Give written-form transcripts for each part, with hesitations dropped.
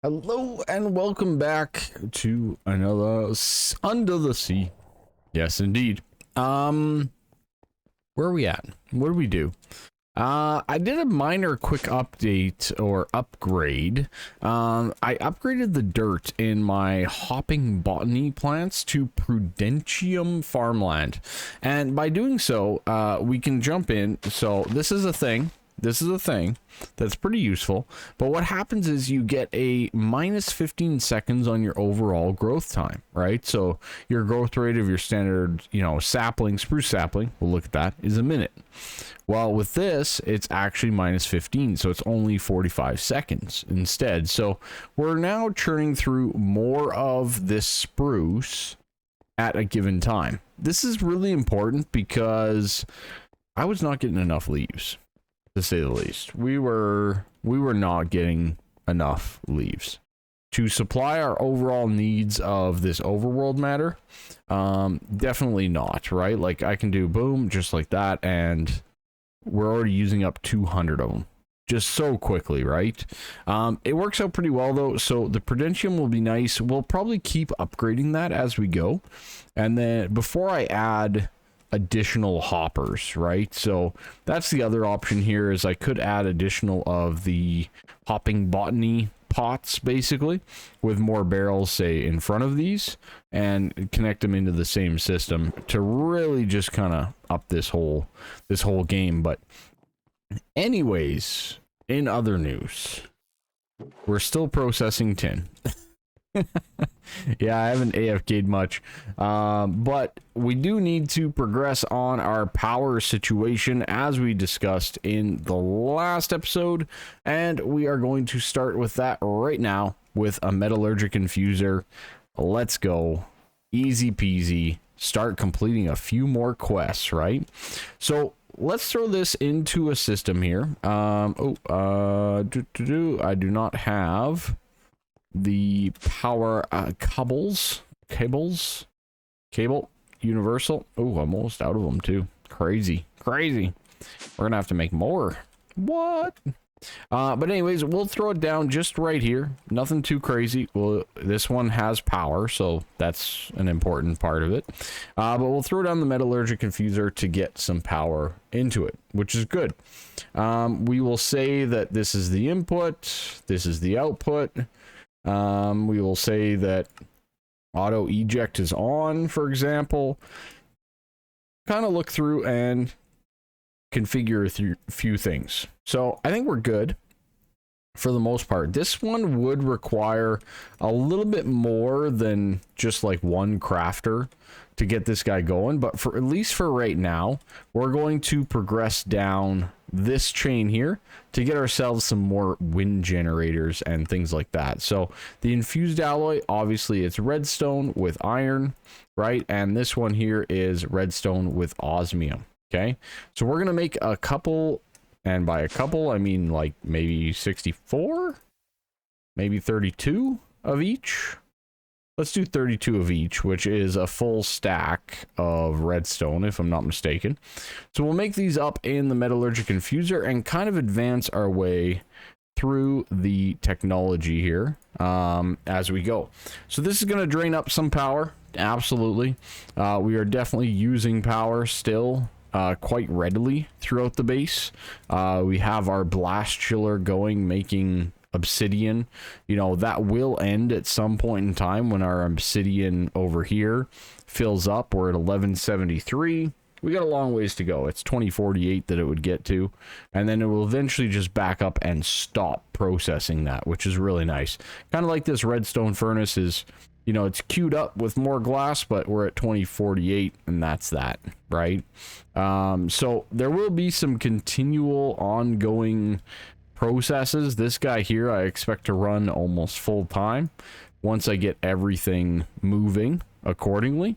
Hello and welcome back to another Under the Sea. Yes, indeed. Where are we at? What do we do? I did a minor quick update or upgrade. I upgraded the dirt in my hopping botany plants to Prudentium farmland. And by doing so, we can jump in. So this is a thing. This is a thing that's pretty useful, but what happens is you get a minus 15 seconds on your overall growth time, right? So your growth rate of your standard, sapling, spruce sapling, we'll look at that, is a minute. Well, with this, it's actually minus 15, so it's only 45 seconds instead. So we're now churning through more of this spruce at a given time. This is really important because I was not getting enough leaves, to say the least. We were not getting enough leaves to supply our overall needs of this overworld matter. Definitely not, right? Like I can do boom just like that, and we're already using up 200 of them just so quickly, right? It works out pretty well though. So the Prudentium will be nice. We'll probably keep upgrading that as we go, and then before I add additional hoppers, right? So that's the other option here, is I could add additional of the hopping botany pots, basically, with more barrels, say, in front of these, and connect them into the same system to really just kind of up this whole game. But anyways, in other news, we're still processing tin. Yeah, I haven't AFK'd much, but we do need to progress on our power situation as we discussed in the last episode, and we are going to start with that right now with a metallurgic infuser. Let's go. Easy peasy. Start completing a few more quests, right? So let's throw this into a system here. I do not have the power cable universal. Oh, I'm almost out of them too. Crazy. We're gonna have to make more. What? But anyways, we'll throw it down just right here. Nothing too crazy. Well, this one has power, so that's an important part of it. But we'll throw down the metallurgic infuser to get some power into it, which is good. We will say that this is the input, this is the output. We will say that auto eject is on, for example. Kind of look through and configure a few things. So I think we're good for the most part. This one would require a little bit more than just like one crafter to get this guy going, but for at least for right now, we're going to progress down this chain here to get ourselves some more wind generators and things like that. So the infused alloy, obviously it's redstone with iron, right? And this one here is redstone with osmium. Okay, so we're gonna make a couple, and by a couple I mean like maybe 64, maybe 32 of each. Let's do 32 of each, which is a full stack of redstone, if I'm not mistaken. So we'll make these up in the metallurgic infuser and kind of advance our way through the technology here as we go. So this is going to drain up some power, absolutely. We are definitely using power still quite readily throughout the base. We have our blast chiller going, making obsidian. That will end at some point in time when our obsidian over here fills up. We're at 1173. We got a long ways to go. It's 2048 that it would get to, and then it will eventually just back up and stop processing that, which is really nice. Kind of like this redstone furnace is, it's queued up with more glass, but we're at 2048, and that's that, right? So there will be some continual ongoing processes. This guy here I expect to run almost full time once I get everything moving accordingly.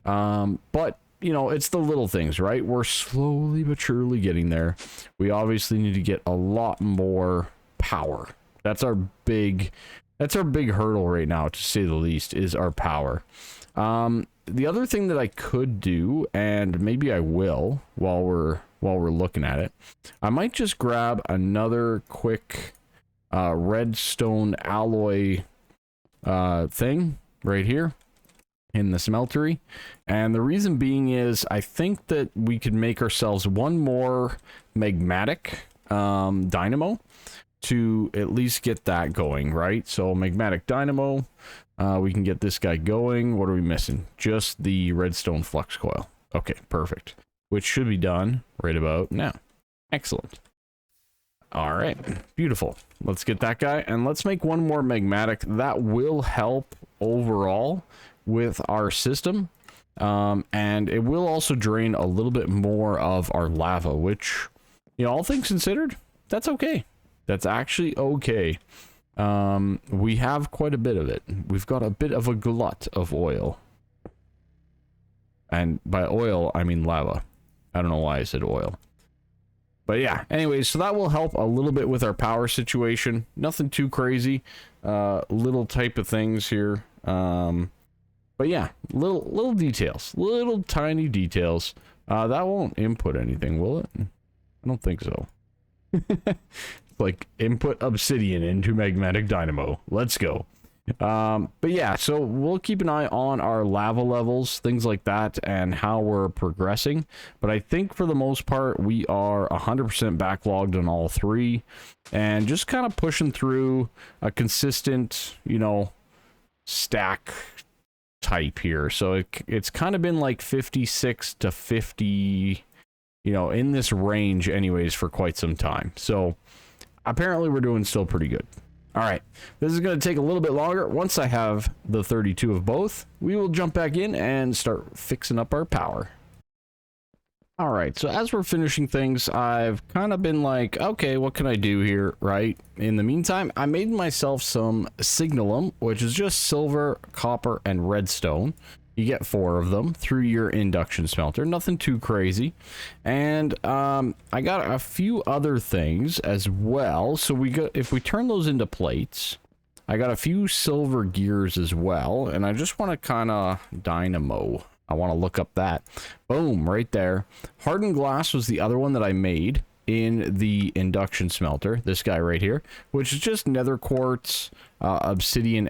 But it's the little things, right? We're slowly but surely getting there. We obviously need to get a lot more power. That's our big hurdle right now, to say the least, is our power. The other thing that I could do, and maybe I will while we're looking at it, I might just grab another quick redstone alloy thing right here in the smeltery. And the reason being is I think that we could make ourselves one more magmatic dynamo to at least get that going, right? So magmatic dynamo, we can get this guy going. What are we missing? Just the redstone flux coil. Okay, perfect. Which should be done right about now. Excellent. All right, beautiful. Let's get that guy, and let's make one more magmatic. That will help overall with our system, and it will also drain a little bit more of our lava, which, you know, all things considered, that's okay. That's actually okay. We have quite a bit of it. We've got a bit of a glut of oil. And by oil, I mean lava. I don't know why I said oil. But yeah, anyways, so that will help a little bit with our power situation. Nothing too crazy. Little type of things here. But yeah, little details. Little tiny details. That won't input anything, will it? I don't think so. Like, input obsidian into Magmatic Dynamo. Let's go. But yeah, so we'll keep an eye on our lava levels, things like that, and how we're progressing. But I think for the most part, we are 100% backlogged on all three, and just kind of pushing through a consistent, you know, stack type here. So it's kind of been like 56 to 50, you know, in this range anyways for quite some time. So apparently we're doing still pretty good. All right, this is going to take a little bit longer. Once I have the 32 of both, we will jump back in and start fixing up our power. All right, so as we're finishing things, I've kind of been like, okay, what can I do here, right? In the meantime, I made myself some signalum, which is just silver, copper, and redstone. You get 4 of them through your induction smelter. Nothing too crazy. And I got a few other things as well. So if we turn those into plates, I got a few silver gears as well. And I just want to kind of dynamo. I want to look up that. Boom, right there. Hardened glass was the other one that I made in the induction smelter, this guy right here, which is just nether quartz, obsidian,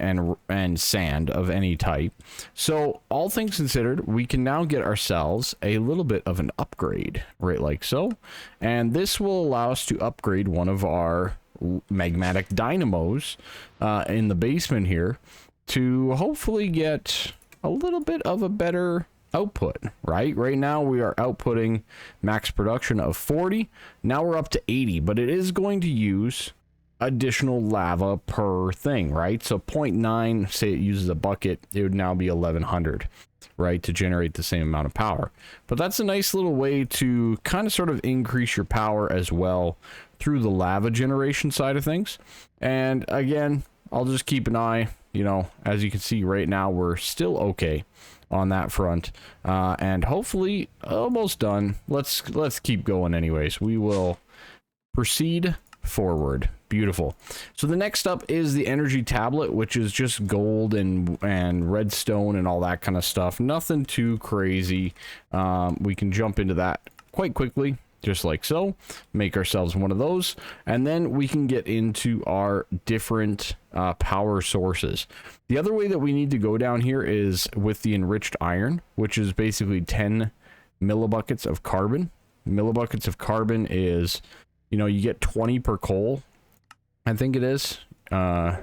and sand of any type. So all things considered, we can now get ourselves a little bit of an upgrade, right, like so. And this will allow us to upgrade one of our magmatic dynamos in the basement here to hopefully get a little bit of a better output. Right now we are outputting max production of 40. Now we're up to 80, but it is going to use additional lava per thing, right? So 0.9, say it uses a bucket, it would now be 1100, right, to generate the same amount of power. But that's a nice little way to kind of sort of increase your power as well through the lava generation side of things. And again, I'll just keep an eye, you know, as you can see right now, we're still okay on that front, and hopefully almost done. Let's keep going anyways. We will proceed forward. Beautiful. So the next up is the energy tablet, which is just gold and redstone and all that kind of stuff. Nothing too crazy. We can jump into that quite quickly, just like so. Make ourselves one of those, and then we can get into our different power sources. The other way that we need to go down here is with the enriched iron, which is basically 10 millibuckets of carbon. Millibuckets of carbon is, you know, you get 20 per coal, I think it is. Oh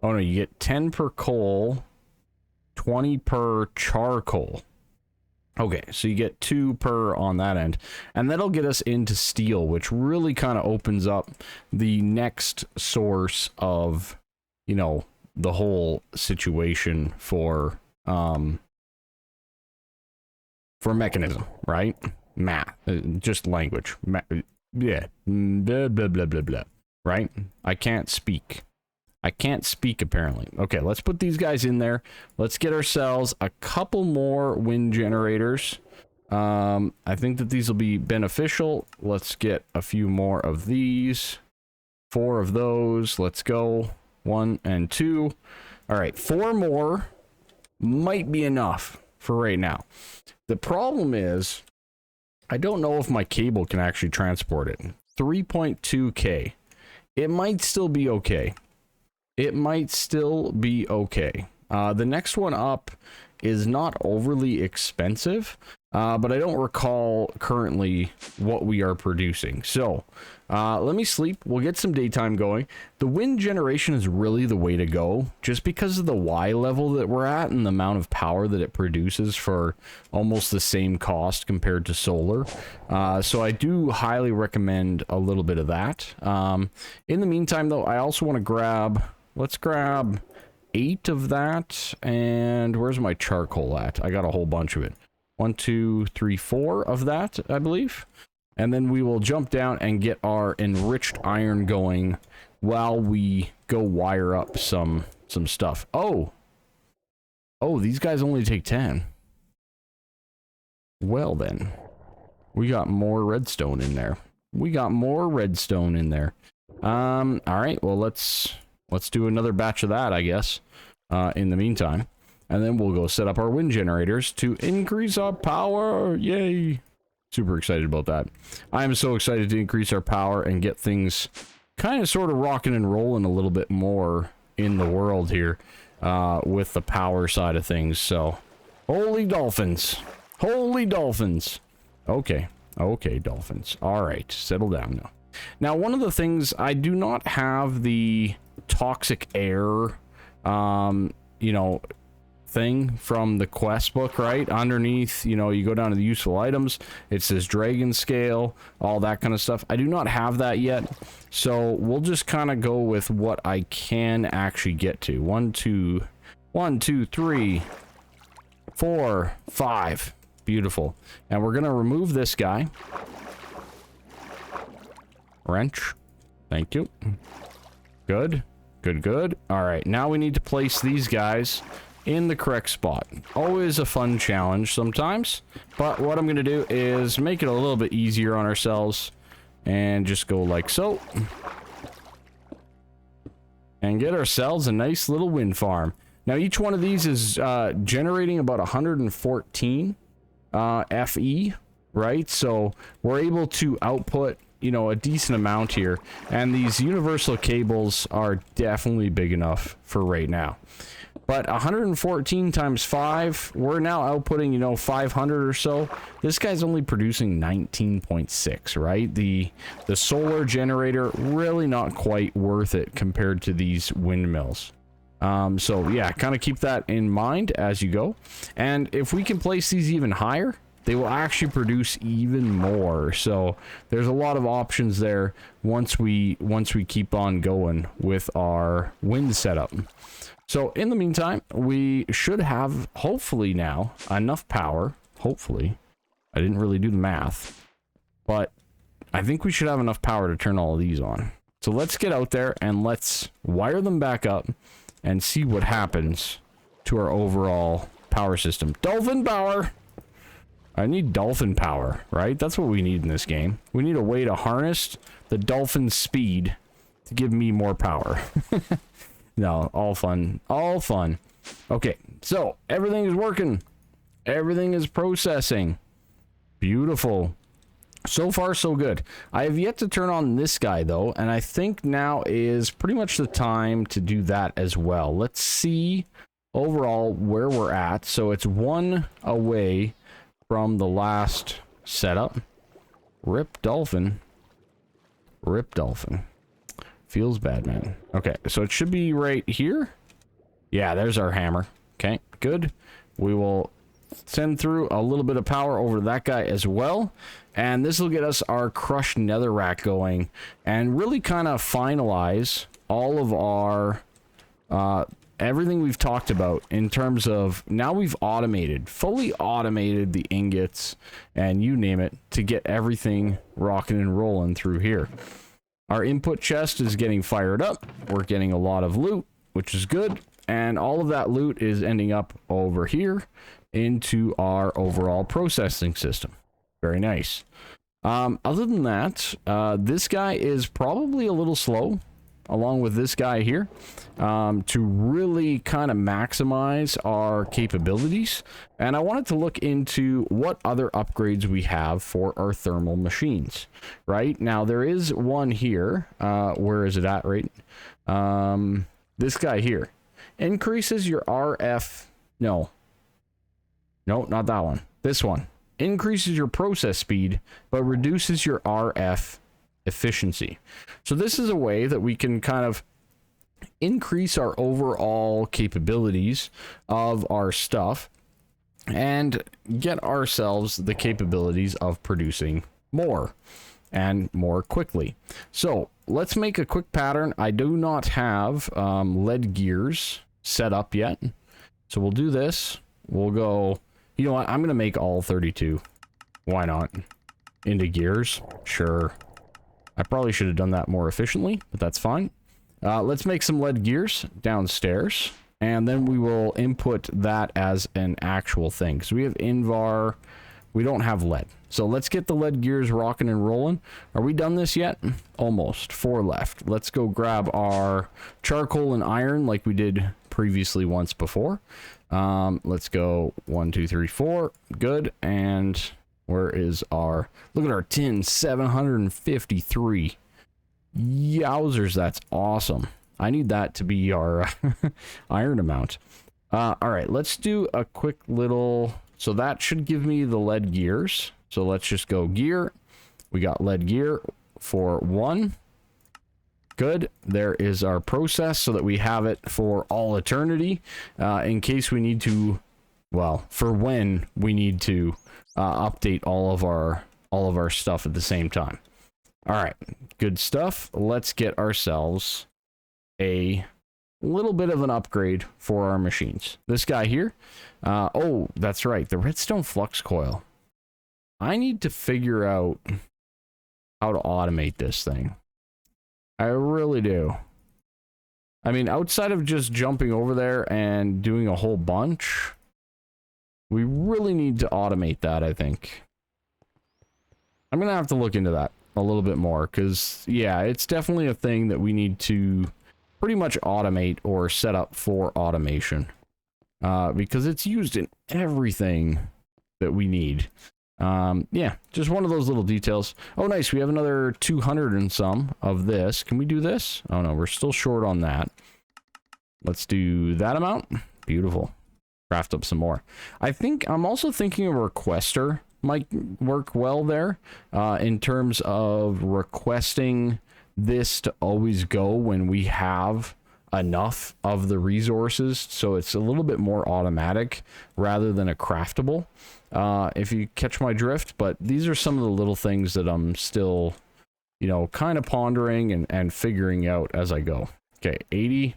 no, you get 10 per coal, 20 per charcoal. Okay, so you get 2 per on that end, and that'll get us into steel, which really kind of opens up the next source of, you know, the whole situation for mechanism, right? Math, just language. Yeah, blah, blah, blah, blah, blah, right? I can't speak apparently. Okay, let's put these guys in there. Let's get ourselves a couple more wind generators. I think that these will be beneficial. Let's get a few more of these. 4 of those. Let's go. 1 and 2. All right, 4 more might be enough for right now. The problem is, I don't know if my cable can actually transport it. 3.2K. it might still be okay. It might still be okay. The next one up is not overly expensive, but I don't recall currently what we are producing. So let me sleep. We'll get some daytime going. The wind generation is really the way to go, just because of the Y level that we're at and the amount of power that it produces for almost the same cost compared to solar. So I do highly recommend a little bit of that. In the meantime, though, I also want to grab... Let's grab 8 of that. And where's my charcoal at? I got a whole bunch of it. 1, 2, 3, 4 of that, I believe. And then we will jump down and get our enriched iron going while we go wire up some stuff. Oh, these guys only take 10. Well then, we got more redstone in there. All right, well, let's do another batch of that, I guess, in the meantime. And then we'll go set up our wind generators to increase our power. Yay. Super excited about that. I am so excited to increase our power and get things kind of sort of rocking and rolling a little bit more in the world here with the power side of things. So, holy dolphins. Holy dolphins. Okay, dolphins. All right, settle down now. Now, one of the things, I do not have the toxic air, you know, thing from the quest book, right? Underneath, you know, you go down to the useful items, it says dragon scale, all that kind of stuff. I do not have that yet, so we'll just kind of go with what I can actually get to. 1, 2, 3, 4, 5. Beautiful. And we're gonna remove this guy. Wrench. Thank you. Good. All right, now we need to place these guys in the correct spot. Always a fun challenge sometimes, but what I'm going to do is make it a little bit easier on ourselves and just go like so. And get ourselves a nice little wind farm. Now each one of these is generating about 114 FE, right? So we're able to output, you know, a decent amount here, and these universal cables are definitely big enough for right now. But 114 times 5, we're now outputting, you know, 500 or so. This guy's only producing 19.6, right? The solar generator, really not quite worth it compared to these windmills. So yeah, kind of keep that in mind as you go. And if we can place these even higher, they will actually produce even more. So there's a lot of options there once we keep on going with our wind setup. So in the meantime, we should have, hopefully now, enough power. Hopefully. I didn't really do the math, but I think we should have enough power to turn all of these on. So let's get out there and let's wire them back up and see what happens to our overall power system. Dolphin Power! I need Dolphin Power, right? That's what we need in this game. We need a way to harness the dolphin speed to give me more power. No, all fun. All fun. Okay, so everything is working. Everything is processing. Beautiful. So far, so good. I have yet to turn on this guy, though, and I think now is pretty much the time to do that as well. Let's see overall where we're at. So it's 1 away from the last setup. Rip Dolphin. Rip Dolphin. Feels bad, man. Okay, so it should be right here. Yeah, there's our hammer. Okay, good. We will send through a little bit of power over to that guy as well. And this will get us our crushed netherrack going and really kind of finalize all of our everything we've talked about in terms of now we've fully automated the ingots and you name it to get everything rocking and rolling through here. Our input chest is getting fired up. We're getting a lot of loot, which is good. And all of that loot is ending up over here into our overall processing system. Very nice. Other than that, this guy is probably a little slow. along with this guy here, to really kind of maximize our capabilities. And I wanted to look into what other upgrades we have for our thermal machines. Right now, there is one here. Where is it at? Right, this guy here increases your RF. No, not that one. This one increases your process speed, but reduces your RF efficiency. So this is a way that we can kind of increase our overall capabilities of our stuff and get ourselves the capabilities of producing more and more quickly. So let's make a quick pattern. I do not have lead gears set up yet, so we'll do this. We'll go, you know what, I'm gonna make all 32. Why not? Into gears, sure. I probably should have done that more efficiently, but that's fine. Let's make some lead gears downstairs, and then we will input that as an actual thing. So we have Invar, we don't have lead. So let's get the lead gears rocking and rolling. Are we done this yet? Almost. 4 left. Let's go grab our charcoal and iron like we did previously once before. Let's go 1, 2, 3, 4. Good. And where is our... Look at our tin. 753. Yowzers, that's awesome. I need that to be our iron amount. All right, let's do a quick little... So that should give me the lead gears. So let's just go gear. We got lead gear for 1. Good. There is our process so that we have it for all eternity. In case we need to, well, for when we need to update all of our stuff at the same time. All right, good stuff. Let's get ourselves a little bit of an upgrade for our machines. This guy here. Oh, that's right. The redstone flux coil. I need to figure out how to automate this thing. I really do. I mean, outside of just jumping over there and doing a whole bunch, we really need to automate that, I think. I'm going to have to look into that a little bit more, because, yeah, it's definitely a thing that we need to pretty much automate or set up for automation. Because it's used in everything that we need. Yeah, just one of those little details. Oh, nice. We have another 200 and some of this. Can we do this? Oh, no, we're still short on that. Let's do that amount. Beautiful. Craft up some more. I think I'm also thinking a requester might work well there, in terms of requesting this to always go when we have enough of the resources, so it's a little bit more automatic rather than a craftable, if you catch my drift. But these are some of the little things that I'm still, you know, kind of pondering and figuring out as I go. Okay, 80.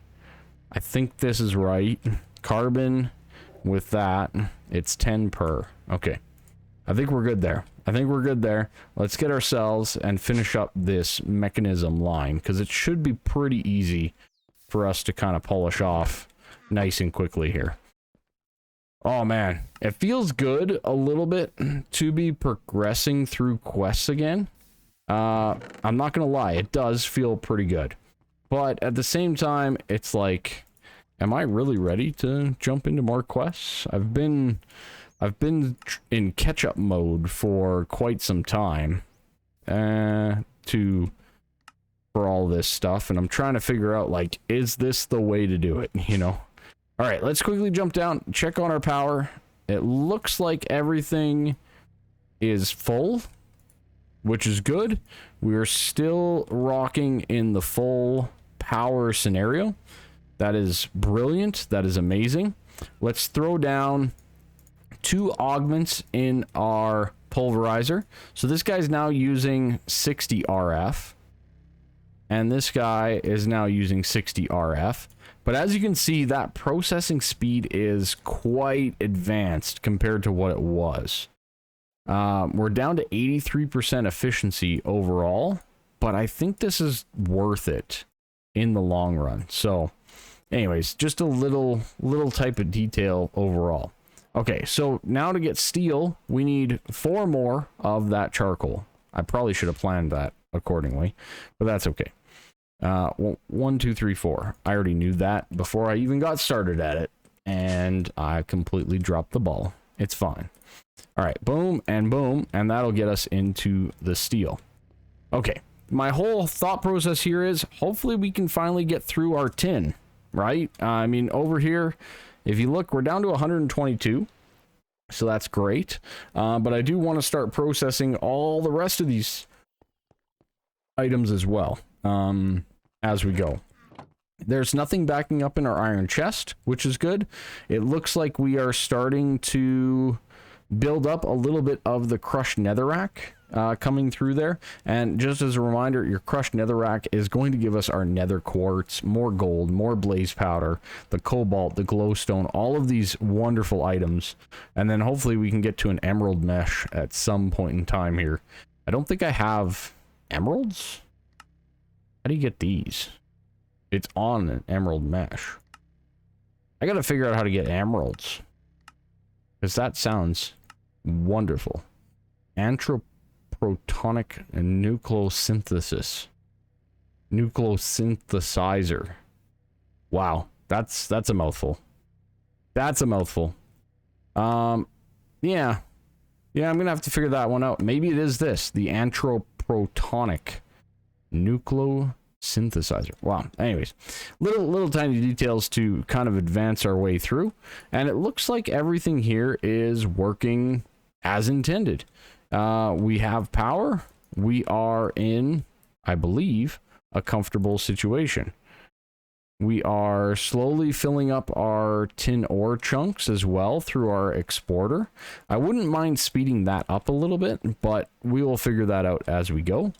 I think this is right. Carbon with that, it's 10 per. Okay, I think we're good there. Let's get ourselves and finish up this mechanism line, because it should be pretty easy for us to kind of polish off nice and quickly here. Oh man, it feels good a little bit to be progressing through quests again. I'm not gonna lie, it does feel pretty good. But at the same time, it's like, am I really ready to jump into more quests? I've been in catch-up mode for quite some time for all this stuff, and I'm trying to figure out, like, is this the way to do it, you know? All right, let's quickly jump down, check on our power. It looks like everything is full, which is good. We're still rocking in the full power scenario. That is brilliant. That is amazing. Let's throw down 2 augments in our pulverizer. So this guy's now using 60 RF. And this guy is now using 60 RF. But as you can see, that processing speed is quite advanced compared to what it was. We're down to 83% efficiency overall. But I think this is worth it in the long run. So, anyways, just a little type of detail overall. Okay, so now to get steel, we need 4 more of that charcoal. I probably should have planned that accordingly, but that's okay. Well, 1, 2, 3, 4. I already knew that before I even got started at it, and I completely dropped the ball. It's fine. All right, boom, and that'll get us into the steel. Okay, my whole thought process here is hopefully we can finally get through our tin, right? I mean, over here, if you look, we're down to 122, so that's great. But I do want to start processing all the rest of these items as well. As we go. There's nothing backing up in our iron chest, which is good. It looks like we are starting to build up a little bit of the crushed netherrack coming through there. And just as a reminder, your crushed netherrack is going to give us our nether quartz, more gold, more blaze powder, the cobalt, the glowstone, all of these wonderful items. And then hopefully we can get to an emerald mesh at some point in time here. I don't think I have emeralds. How do you get these? It's on an emerald mesh. I gotta figure out how to get emeralds. Because that sounds wonderful. Anthroprotonic nucleosynthesis. Nucleosynthesizer. Wow. That's a mouthful. That's a mouthful. Yeah. Yeah, I'm gonna have to figure that one out. Maybe it is this. The anthroprotonic nucleosynthesizer. Wow. Anyways, little tiny details to kind of advance our way through, and it looks like everything here is working as intended. We have power. We are in, I believe, a comfortable situation. We are slowly filling up our tin ore chunks as well through our exporter. I wouldn't mind speeding that up a little bit, but we will figure that out as we go.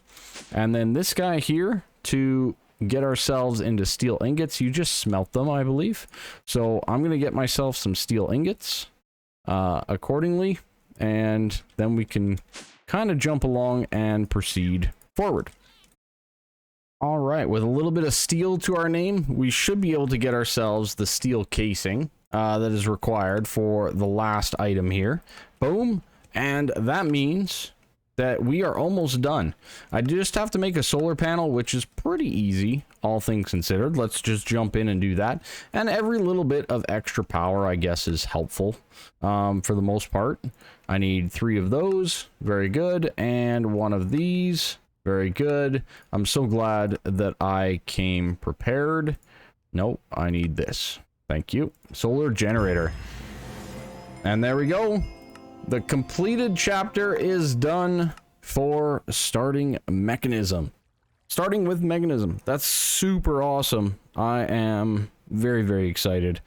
And then this guy here, to get ourselves into steel ingots, you just smelt them, I believe. So I'm going to get myself some steel ingots accordingly, and then we can kind of jump along and proceed forward. All right, with a little bit of steel to our name, we should be able to get ourselves the steel casing that is required for the last item here. Boom, and that means that we are almost done. I just have to make a solar panel, which is pretty easy, all things considered. Let's just jump in and do that. And every little bit of extra power, I guess, is helpful for the most part. I need 3 of those, very good, and 1 of these. Very good. I'm so glad that I came prepared. Nope, I need this. Thank you. Solar generator. And there we go. The completed chapter is done for starting mechanism. Starting with mechanism. That's super awesome. I am very, very excited.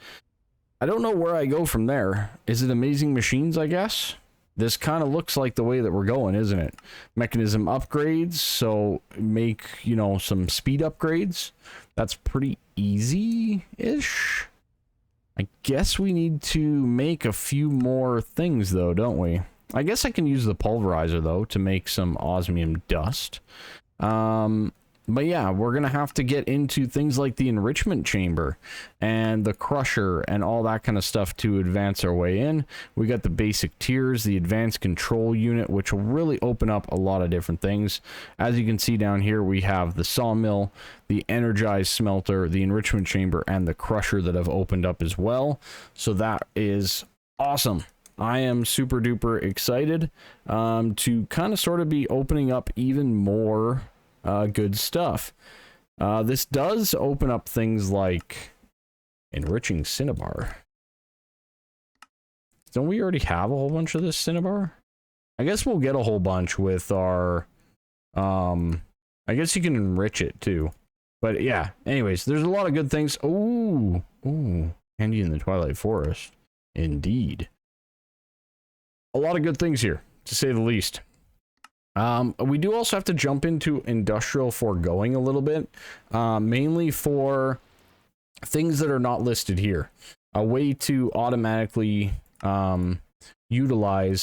I don't know where I go from there. Is it amazing machines, I guess? This kind of looks like the way that we're going, isn't it? Mechanism upgrades, so make, you know, some speed upgrades. That's pretty easy-ish. I guess we need to make a few more things, though, don't we? I guess I can use the pulverizer, though, to make some osmium dust. But yeah, we're going to have to get into things like the enrichment chamber and the crusher and all that kind of stuff to advance our way in. We got the basic tiers, the advanced control unit, which will really open up a lot of different things. As you can see down here, we have the sawmill, the energized smelter, the enrichment chamber, and the crusher that have opened up as well. So that is awesome. I am super duper excited to kind of sort of be opening up even more good stuff. This does open up things like enriching cinnabar. Don't we already have a whole bunch of this cinnabar? I guess we'll get a whole bunch with our I guess you can enrich it too. But yeah, anyways, there's a lot of good things. Ooh, handy in the Twilight Forest. Indeed. A lot of good things here, to say the least. We do also have to jump into industrial foregoing a little bit, mainly for things that are not listed here. A way to automatically utilize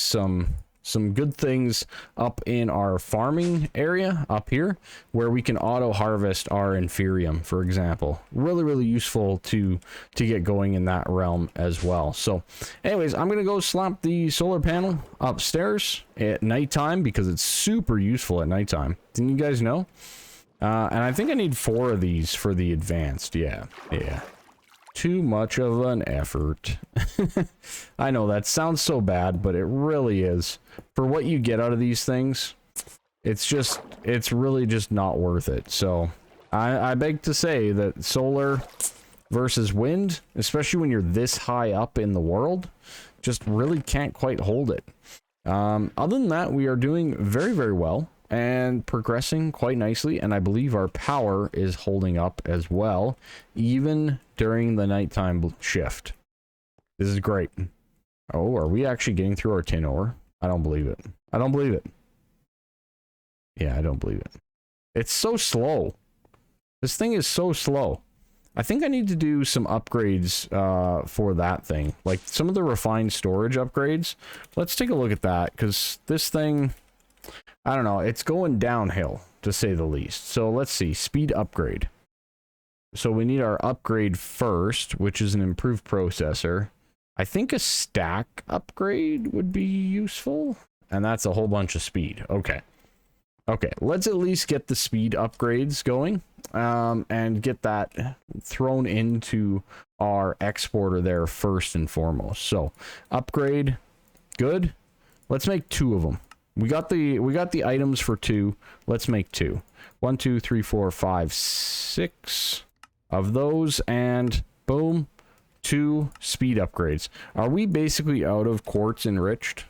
some good things up in our farming area up here, where we can auto harvest our inferium, for example. Really useful to get going in that realm as well. So anyways, I'm gonna go slap the solar panel upstairs at nighttime because it's super useful at nighttime. Didn't you guys know? And I think I need 4 of these for the advanced. Yeah. Too much of an effort. I know that sounds so bad, but it really is. For what you get out of these things, it's really just not worth it. So I beg to say that solar versus wind, especially when you're this high up in the world, just really can't quite hold it. Other than that, we are doing very, very well and progressing quite nicely, and I believe our power is holding up as well, even during the nighttime shift. This is great. Oh, are we actually getting through our tin ore? I don't believe it. I don't believe it. Yeah, I don't believe it. It's so slow. This thing is so slow. I think I need to do some upgrades for that thing. Like some of the refined storage upgrades. Let's take a look at that, because this thing, I don't know, it's going downhill, to say the least. So let's see, speed upgrade. So we need our upgrade first, which is an improved processor. I think a stack upgrade would be useful. And that's a whole bunch of speed. Okay. Okay, let's at least get the speed upgrades going. And get that thrown into our exporter there first and foremost. So, upgrade, good. Let's make 2 of them. We got the items for 2. Let's make 2. 1, 2, 3, 4, 5, 6 of those, and boom, 2 speed upgrades. Are we basically out of quartz enriched?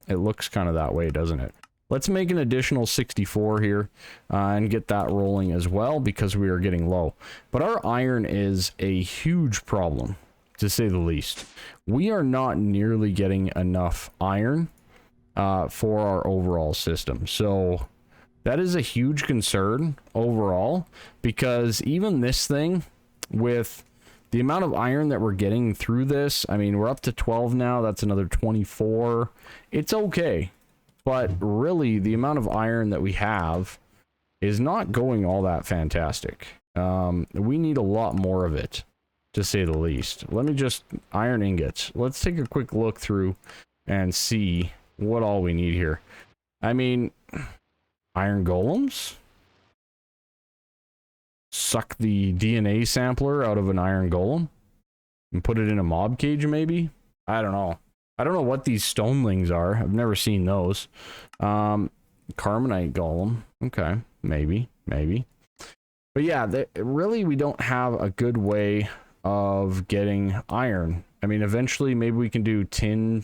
It looks kind of that way, doesn't it? Let's make an additional 64 here and get that rolling as well, because we are getting low. But our iron is a huge problem, to say the least. We are not nearly getting enough iron for our overall system. So that is a huge concern overall, because even this thing, with the amount of iron that we're getting through this, I mean, we're up to 12 now. That's another 24. It's okay. But really, the amount of iron that we have is not going all that fantastic. We need a lot more of it, to say the least. Let me just... Iron ingots. Let's take a quick look through and see what all we need here. I mean, iron golems? Suck the DNA sampler out of an iron golem and put it in a mob cage, maybe? I don't know. I don't know what these stonelings are. I've never seen those. Carbonite golem. Okay, maybe. But yeah, really we don't have a good way of getting iron. I mean, eventually maybe we can do tin.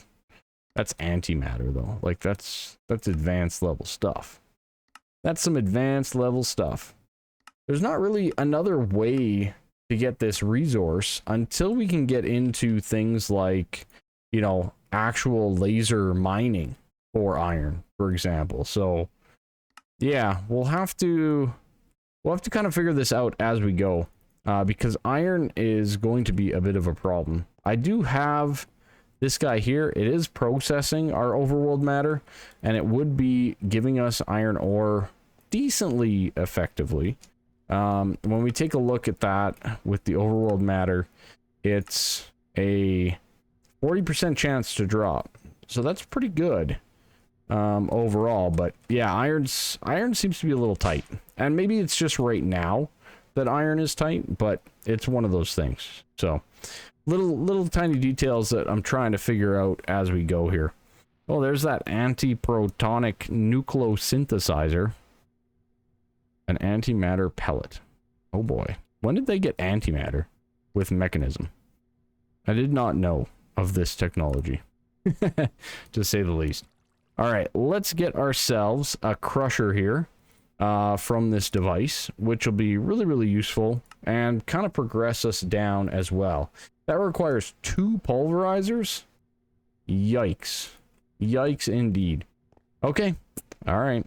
That's antimatter though. Like that's advanced level stuff. That's some advanced level stuff. There's not really another way to get this resource until we can get into things like, you know, actual laser mining for iron, for example. So yeah, we'll have to kind of figure this out as we go, because iron is going to be a bit of a problem. I do have this guy here. It is processing our overworld matter, and it would be giving us iron ore decently effectively. When we take a look at that with the overworld matter, it's a 40% chance to drop, so that's pretty good overall. But yeah, iron seems to be a little tight, and maybe it's just right now that iron is tight, but it's one of those things. So little tiny details that I'm trying to figure out as we go here. Oh, there's that antiprotonic nucleosynthesizer, an antimatter pellet. Oh boy, when did they get antimatter with mechanism? I did not know of this technology, to say the least. All right, let's get ourselves a crusher here from this device, which will be really, really useful and kind of progress us down as well. That requires 2 pulverizers. Yikes. Yikes indeed. Okay. All right.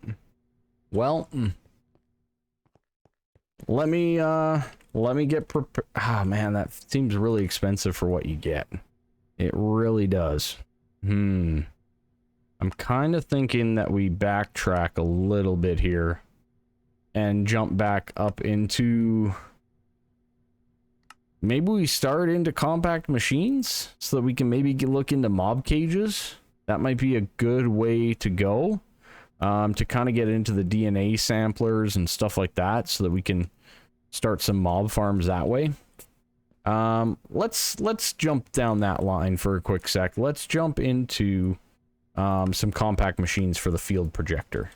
Well, let me get prepared. Ah, man, that seems really expensive for what you get. It really does. I'm kind of thinking that we backtrack a little bit here and jump back up into... Maybe we start into compact machines so that we can maybe look into mob cages. That might be a good way to go. to kind of get into the DNA samplers and stuff like that so that we can start some mob farms that way. Let's jump down that line for a quick sec. Let's jump into some compact machines for the field projector.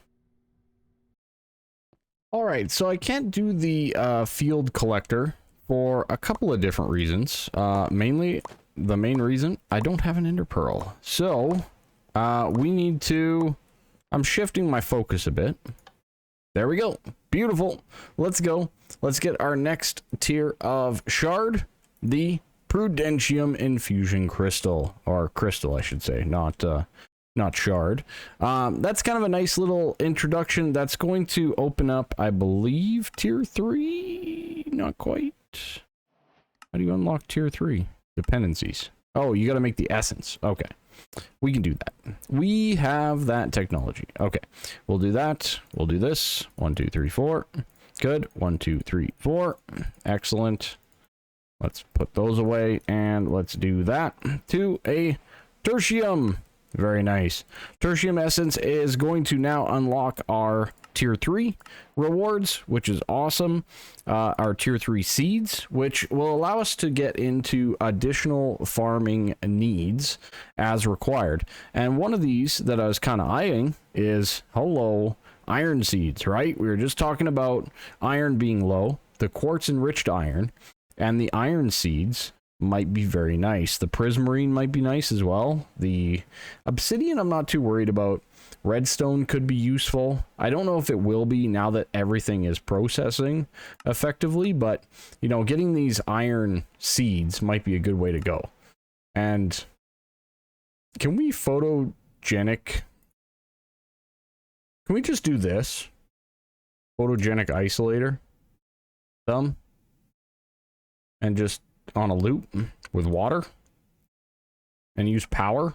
Alright, so I can't do the field collector for a couple of different reasons. Mainly, the main reason, I don't have an ender pearl. So, we need to... I'm shifting my focus a bit. There we go. Beautiful. Let's go. Let's get our next tier of shard, the Prudentium Infusion Crystal. Or crystal, I should say, not shard. That's kind of a nice little introduction. That's going to open up, I believe, tier 3? Not quite. How do you unlock tier 3? Dependencies. Oh, you got to make the essence. Okay. We can do that. We have that technology. Okay. We'll do that. We'll do this. 1, 2, 3, 4. Good. 1, 2, 3, 4. Excellent. Let's put those away and let's do that to a tertium. Very nice. Tertium Essence is going to now unlock our tier 3 rewards, which is awesome. Our tier 3 seeds, which will allow us to get into additional farming needs as required. And one of these that I was kind of eyeing is, hello, iron seeds, right? We were just talking about iron being low, the quartz enriched iron, and the iron seeds might be very nice. The prismarine might be nice as well. The obsidian I'm not too worried about. Redstone could be useful. I don't know if it will be now that everything is processing effectively, but you know, getting these iron seeds might be a good way to go. And can we photogenic? Can we just do this? Photogenic isolator. Thumb. And just on a loop with water and use power.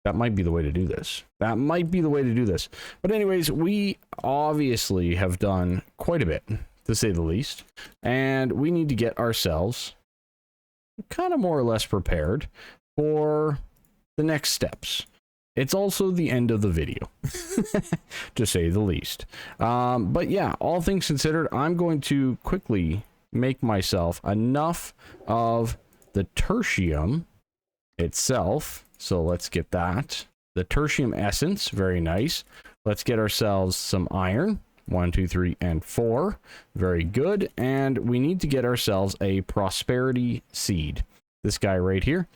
That might be the way to do this. That might be the way to do this. But anyways, we obviously have done quite a bit, to say the least, and we need to get ourselves kind of more or less prepared for the next steps. It's also the end of the video, to say the least. But yeah, all things considered, I'm going to quickly make myself enough of the tertium itself. So let's get that. The tertium essence, very nice. Let's get ourselves some iron. 1, 2, 3, and 4. Very good. And we need to get ourselves a prosperity seed. This guy right here.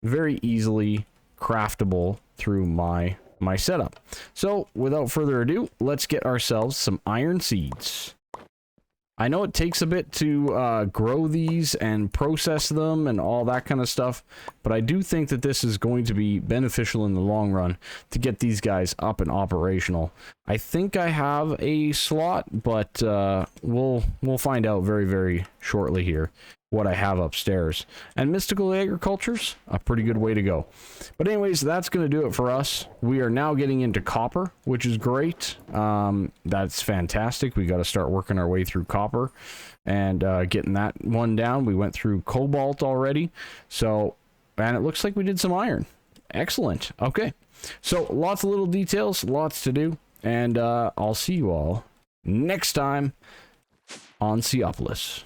Very easily craftable through my setup. So without further ado, let's get ourselves some iron seeds. I know it takes a bit to grow these and process them and all that kind of stuff, but I do think that this is going to be beneficial in the long run to get these guys up and operational. I think I have a slot, but we'll find out very, very shortly here what I have upstairs. And mystical agriculture's a pretty good way to go. But anyways, that's going to do it for us. We are now getting into copper, which is great. That's fantastic. We got to start working our way through copper and getting that one down. We went through cobalt already. So, and it looks like we did some iron. Excellent. Okay. So lots of little details, lots to do. And I'll see you all next time on Seaopolis.